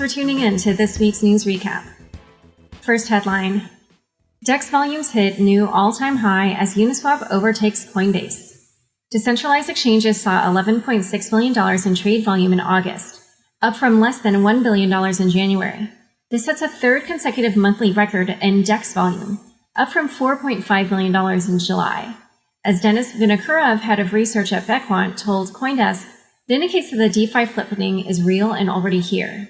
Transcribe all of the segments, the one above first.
for tuning in to this week's news recap. First headline: DEX volumes hit new all-time high as Uniswap overtakes Coinbase. Decentralized exchanges saw $11.6 billion in trade volume in August, up from less than $1 billion in January. This sets a third consecutive monthly record in DEX volume, up from $4.5 billion in July. As Denis Vinokurov, head of research at Bequant, told CoinDesk, it indicates that the DeFi flipping is real and already here.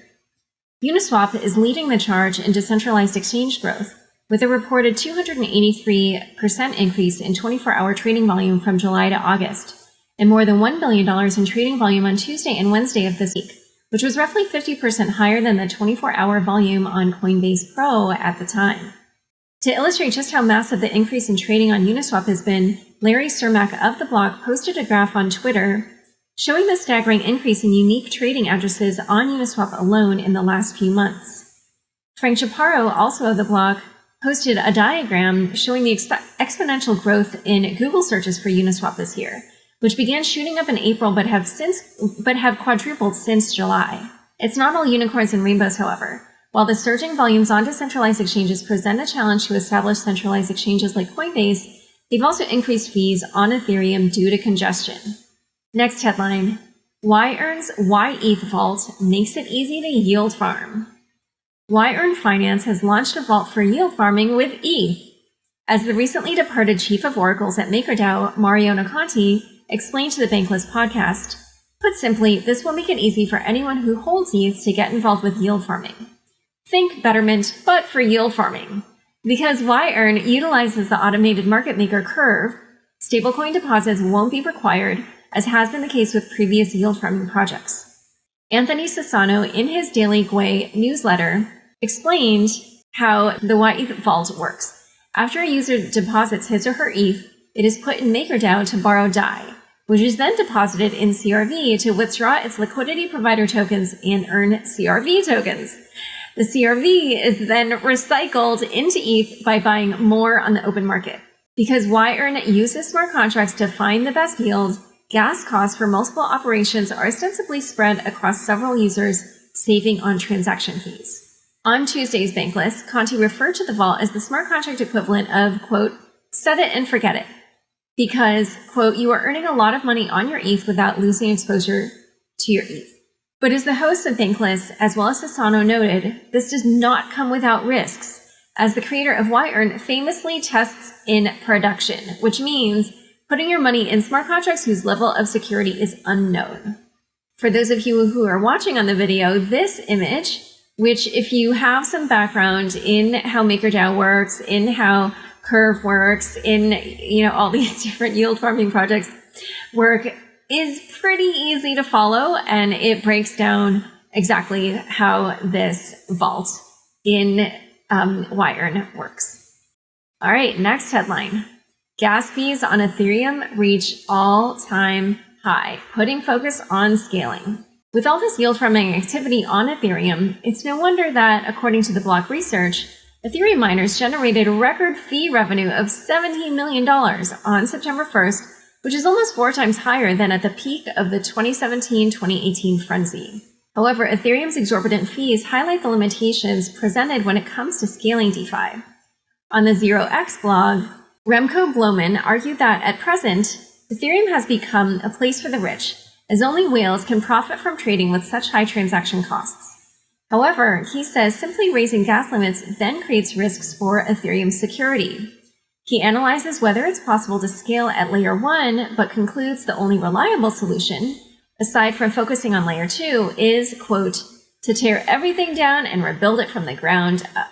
Uniswap is leading the charge in decentralized exchange growth, with a reported 283% increase in 24-hour trading volume from July to August, and more than $1 billion in trading volume on Tuesday and Wednesday of this week, which was roughly 50% higher than the 24-hour volume on Coinbase Pro at the time. To illustrate just how massive the increase in trading on Uniswap has been, Larry Cermak of the blog posted a graph on Twitter showing the staggering increase in unique trading addresses on Uniswap alone in the last few months. Frank Chaparro, also of the blog, posted a diagram showing the exponential growth in Google searches for Uniswap this year, which began shooting up in April but have quadrupled since July. It's not all unicorns and rainbows, however. While the surging volumes on decentralized exchanges present a challenge to establish centralized exchanges like Coinbase, they've also increased fees on Ethereum due to congestion. Next headline: yEarn's yETH vault makes it easy to yield farm. yEarn Finance has launched a vault for yield farming with ETH. As the recently departed chief of oracles at MakerDAO, Mario Naconti, explained to the Bankless podcast, put simply, this will make it easy for anyone who holds ETH to get involved with yield farming. Think Betterment, but for yield farming. Because yEarn utilizes the automated market maker Curve, stablecoin deposits won't be required, as has been the case with previous yield farming projects. Anthony Sassano, in his daily Gwei newsletter, explained how the yETH vault works. After a user deposits his or her ETH, it is put in MakerDAO to borrow DAI, which is then deposited in CRV to withdraw its liquidity provider tokens and earn CRV tokens. The CRV is then recycled into ETH by buying more on the open market. Because yEarn uses smart contracts to find the best yield, gas costs for multiple operations are ostensibly spread across several users, saving on transaction fees. On Tuesday's Bankless, Conti referred to the vault as the smart contract equivalent of, quote, set it and forget it. Because, quote, you are earning a lot of money on your ETH without losing exposure to your ETH. But as the hosts of Bankless, as well as Sassano noted, this does not come without risks, as the creator of yEarn famously tests in production, which means putting your money in smart contracts whose level of security is unknown. For those of you who are watching on the video, this image, which if you have some background in how MakerDAO works, in how Curve works, in all these different yield farming projects work, is pretty easy to follow, and it breaks down exactly how this vault in yEarn works. All right, next headline. Gas fees on Ethereum reach all-time high, putting focus on scaling. With all this yield farming activity on Ethereum, it's no wonder that, according to the block research, Ethereum miners generated a record fee revenue of $17 million on September 1st, which is almost 4 times higher than at the peak of the 2017-2018 frenzy. However, Ethereum's exorbitant fees highlight the limitations presented when it comes to scaling DeFi. On the 0x blog, Remco Bloman argued that, at present, Ethereum has become a place for the rich, as only whales can profit from trading with such high transaction costs. However, he says simply raising gas limits then creates risks for Ethereum's security. He analyzes whether it's possible to scale at layer 1, but concludes the only reliable solution, aside from focusing on layer 2, is, quote, to tear everything down and rebuild it from the ground up.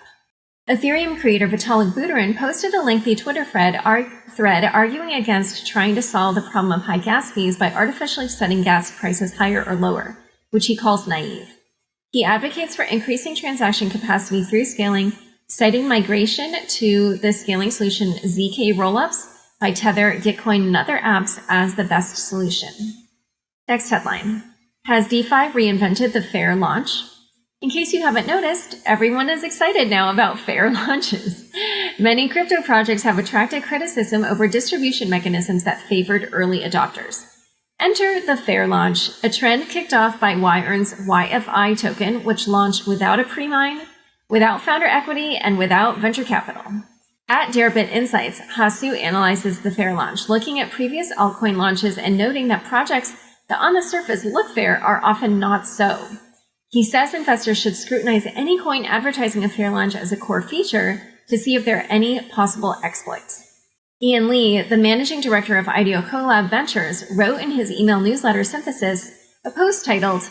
Ethereum creator Vitalik Buterin posted a lengthy Twitter thread arguing against trying to solve the problem of high gas fees by artificially setting gas prices higher or lower, which he calls naive. He advocates for increasing transaction capacity through scaling, citing migration to the scaling solution ZK Rollups by Tether, Gitcoin, and other apps as the best solution. Next headline. Has DeFi reinvented the fair launch? In case you haven't noticed, everyone is excited now about fair launches. Many crypto projects have attracted criticism over distribution mechanisms that favored early adopters. Enter the fair launch, a trend kicked off by yEarn's YFI token, which launched without a pre-mine, without founder equity, and without venture capital. At Deribit Insights, Hasu analyzes the fair launch, looking at previous altcoin launches and noting that projects that on the surface look fair are often not so. He says investors should scrutinize any coin advertising a fair launch as a core feature to see if there are any possible exploits. Ian Lee, the managing director of IDEO Collab Ventures, wrote in his email newsletter Synthesis a post titled,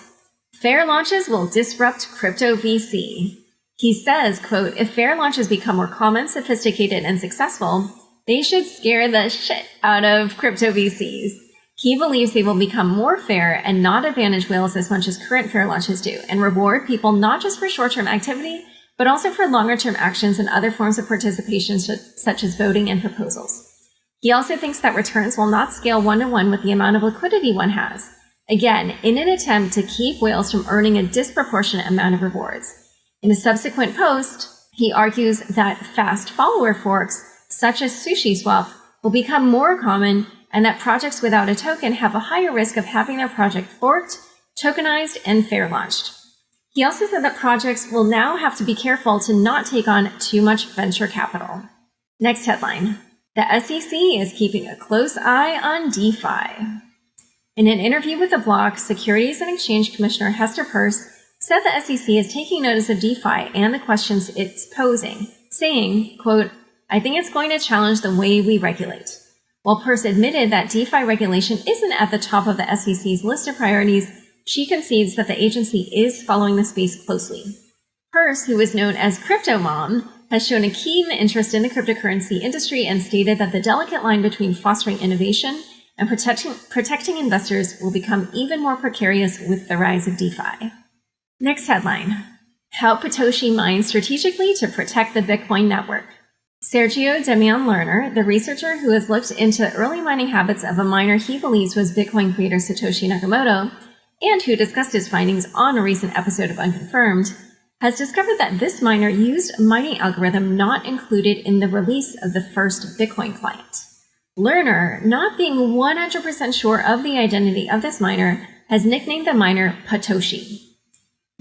"Fair launches will disrupt crypto VC." He says, quote, "If fair launches become more common, sophisticated, and successful, they should scare the shit out of crypto VCs. He believes they will become more fair and not advantage whales as much as current fair launches do, and reward people not just for short-term activity, but also for longer-term actions and other forms of participation such as voting and proposals. He also thinks that returns will not scale one-to-one with the amount of liquidity one has, again, in an attempt to keep whales from earning a disproportionate amount of rewards." In a subsequent post, he argues that fast follower forks, such as SushiSwap, will become more common and that projects without a token have a higher risk of having their project forked, tokenized, and fair launched. He also said that projects will now have to be careful to not take on too much venture capital. Next headline. The SEC is keeping a close eye on DeFi. In an interview with the Block, Securities and Exchange Commissioner Hester Peirce said the SEC is taking notice of DeFi and the questions it's posing, saying, quote, "I think it's going to challenge the way we regulate." While Peirce admitted that DeFi regulation isn't at the top of the SEC's list of priorities, she concedes that the agency is following the space closely. Peirce, who is known as Crypto Mom, has shown a keen interest in the cryptocurrency industry and stated that the delicate line between fostering innovation and protecting investors will become even more precarious with the rise of DeFi. Next headline. How Patoshi mines strategically to protect the Bitcoin network. Sergio Demian Lerner, the researcher who has looked into early mining habits of a miner he believes was Bitcoin creator Satoshi Nakamoto, and who discussed his findings on a recent episode of Unconfirmed, has discovered that this miner used a mining algorithm not included in the release of the first Bitcoin client. Lerner, not being 100% sure of the identity of this miner, has nicknamed the miner Patoshi.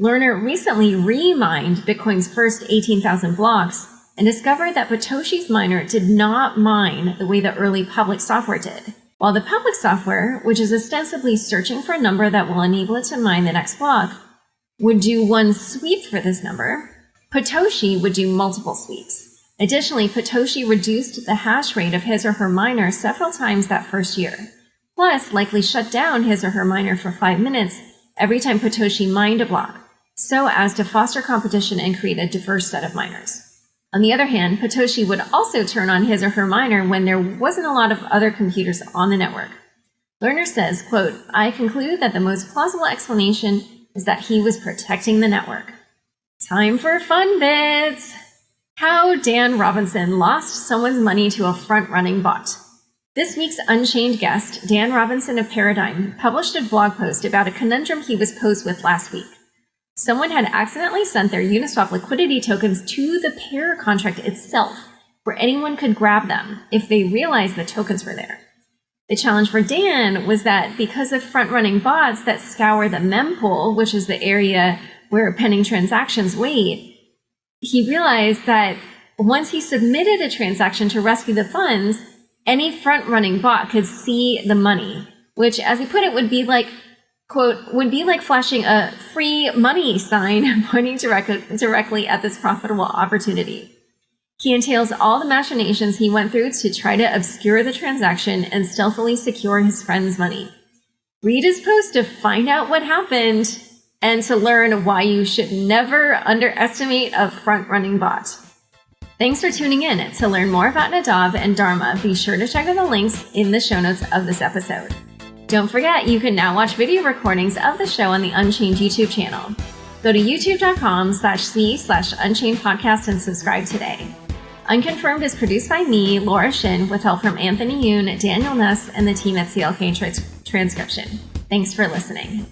Lerner recently re-mined Bitcoin's first 18,000 blocks and discovered that Patoshi's miner did not mine the way the early public software did. While the public software, which is ostensibly searching for a number that will enable it to mine the next block, would do one sweep for this number, Patoshi would do multiple sweeps. Additionally, Patoshi reduced the hash rate of his or her miner several times that first year, plus likely shut down his or her miner for 5 minutes every time Patoshi mined a block, so as to foster competition and create a diverse set of miners. On the other hand, Patoshi would also turn on his or her miner when there wasn't a lot of other computers on the network. Lerner says, quote, "I conclude that the most plausible explanation is that he was protecting the network." Time for fun bits! How Dan Robinson lost someone's money to a front-running bot. This week's Unchained guest, Dan Robinson of Paradigm, published a blog post about a conundrum he was posed with last week. Someone had accidentally sent their Uniswap liquidity tokens to the pair contract itself, where anyone could grab them if they realized the tokens were there. The challenge for Dan was that because of front-running bots that scour the mempool, which is the area where pending transactions wait, he realized that once he submitted a transaction to rescue the funds, any front-running bot could see the money, which, as he put it, would be like, quote, "would be like flashing a free money sign pointing directly at this profitable opportunity." He entails all the machinations he went through to try to obscure the transaction and stealthily secure his friend's money. Read his post to find out what happened and to learn why you should never underestimate a front-running bot. Thanks for tuning in. To learn more about Nadav and Dharma, be sure to check out the links in the show notes of this episode. Don't forget, you can now watch video recordings of the show on the Unchained YouTube channel. Go to youtube.com/c/Unchained podcast and subscribe today. Unconfirmed is produced by me, Laura Shin, with help from Anthony Yoon, Daniel Nuss, and the team at CLK Transcription. Thanks for listening.